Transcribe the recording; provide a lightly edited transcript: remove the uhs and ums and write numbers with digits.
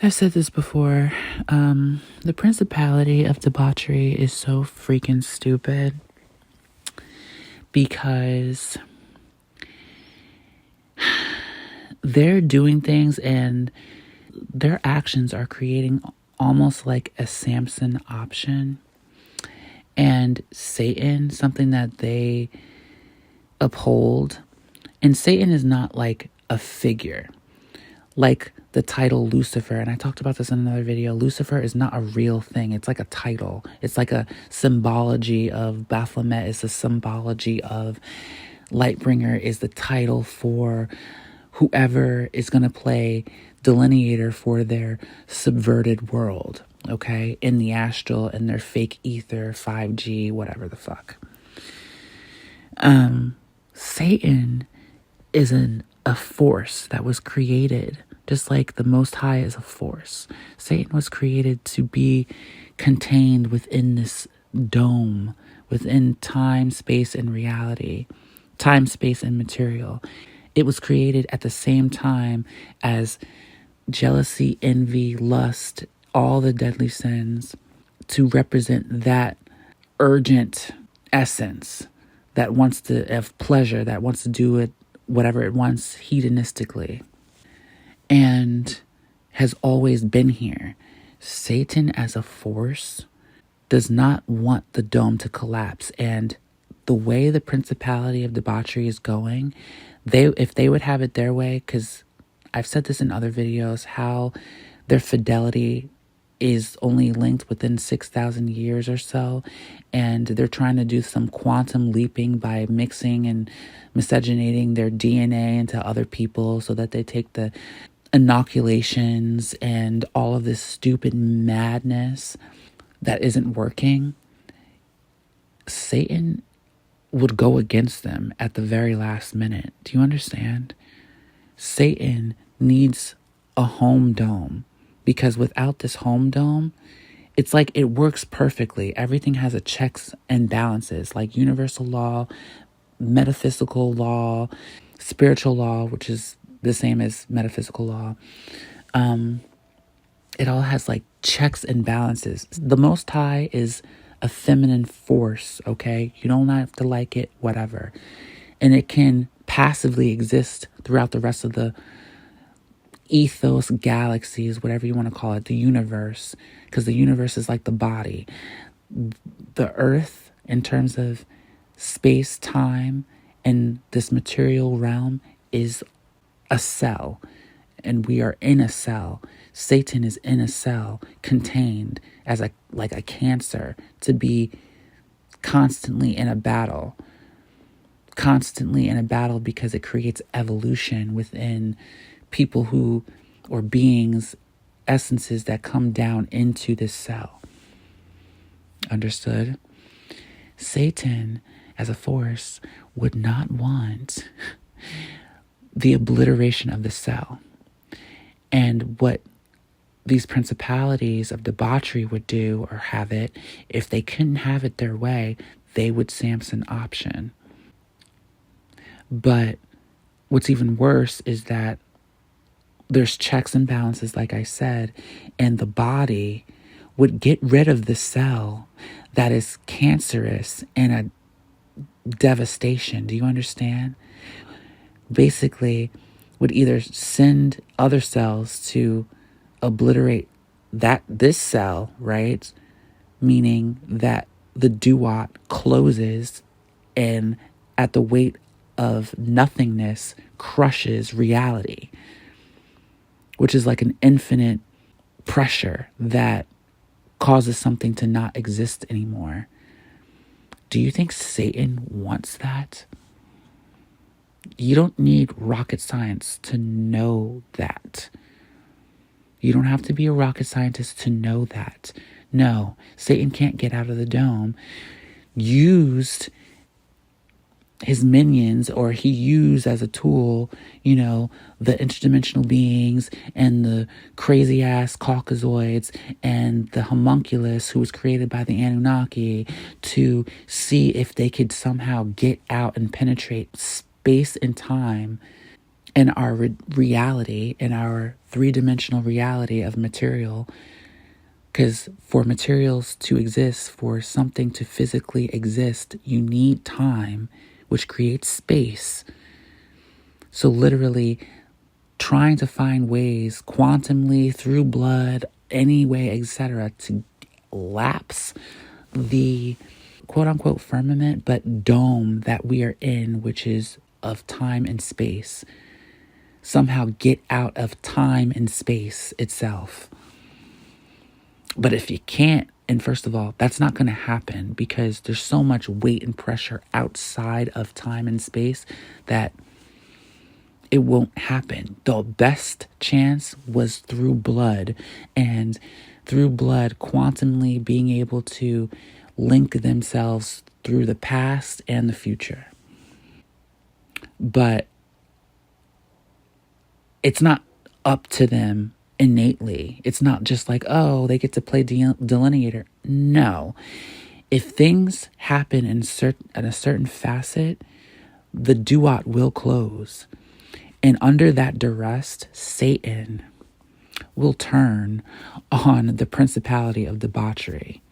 I've said this before. The principality of debauchery is so freaking stupid because they're doing things and their actions are creating almost like a Samson option. And Satan, something that they uphold. And Satan is not like a figure, like the title Lucifer. And I talked about this in another video. Lucifer is not a real thing. It's like a title. It's like a symbology of Baphomet. It's a symbology of Lightbringer is the title for whoever is going to play delineator for their subverted world, okay? In the astral, in their fake ether, 5G, whatever the fuck. Satan is a force that was created, just like the Most High is a force. Satan was created to be contained within this dome, within time, space, and reality, time, space, and material. It was created at the same time as jealousy, envy, lust, all the deadly sins, to represent that urgent essence that wants to have pleasure, that wants to do it, whatever it wants, hedonistically, and has always been here. Satan as a force does not want the dome to collapse. And the way the principality of debauchery is going, if they would have it their way, because I've said this in other videos, how their fidelity is only linked within 6,000 years or so, and they're trying to do some quantum leaping by mixing and miscegenating their DNA into other people so that they take the inoculations and all of this stupid madness that isn't working. Satan would go against them at the very last minute. Do you understand? Satan needs a home dome, because without this home dome, it's like it works perfectly. Everything has a checks and balances, like universal law, metaphysical law, spiritual law, which is the same as metaphysical law. It all has like checks and balances. The Most High is a feminine force, okay? You don't have to like it, whatever. And it can passively exist throughout the rest of the ethos, galaxies, whatever you want to call it, the universe, because the universe is like the body. The earth, in terms of space, time, and this material realm, is a cell, and we are in a cell. Satan is in a cell, contained as like a cancer, to be constantly in a battle because it creates evolution within people who, or beings, essences that come down into this cell. Understood? Satan, as a force, would not want the obliteration of the cell. And what these principalities of debauchery would do, or have it, if they couldn't have it their way, they would Samson option. But what's even worse is that there's checks and balances, like I said, and the body would get rid of the cell that is cancerous and a devastation. Do you understand? Basically, would either send other cells to obliterate this cell, right? Meaning that the duat closes and at the weight of nothingness crushes reality, which is like an infinite pressure that causes something to not exist anymore. Do you think Satan wants that? You don't need rocket science to know that. You don't have to be a rocket scientist to know that. No, Satan can't get out of the dome. Used his minions, or he used as a tool, the interdimensional beings and the crazy ass Caucasoids and the homunculus who was created by the Anunnaki, to see if they could somehow get out and penetrate space and time in our reality, in our three-dimensional reality of material. Because for materials to exist, for something to physically exist, you need time, which creates space. So literally trying to find ways quantumly through blood, any way, etc., to lapse the quote unquote firmament, but dome that we are in, which is of time and space. Somehow get out of time and space itself. But if you can't, and first of all, that's not going to happen because there's so much weight and pressure outside of time and space that it won't happen. The best chance was through blood, and through blood, quantumly being able to link themselves through the past and the future. But it's not up to them innately. It's not just like, oh, they get to play delineator. No. If things happen in a certain facet, the duat will close. And under that duress, Satan will turn on the principality of debauchery.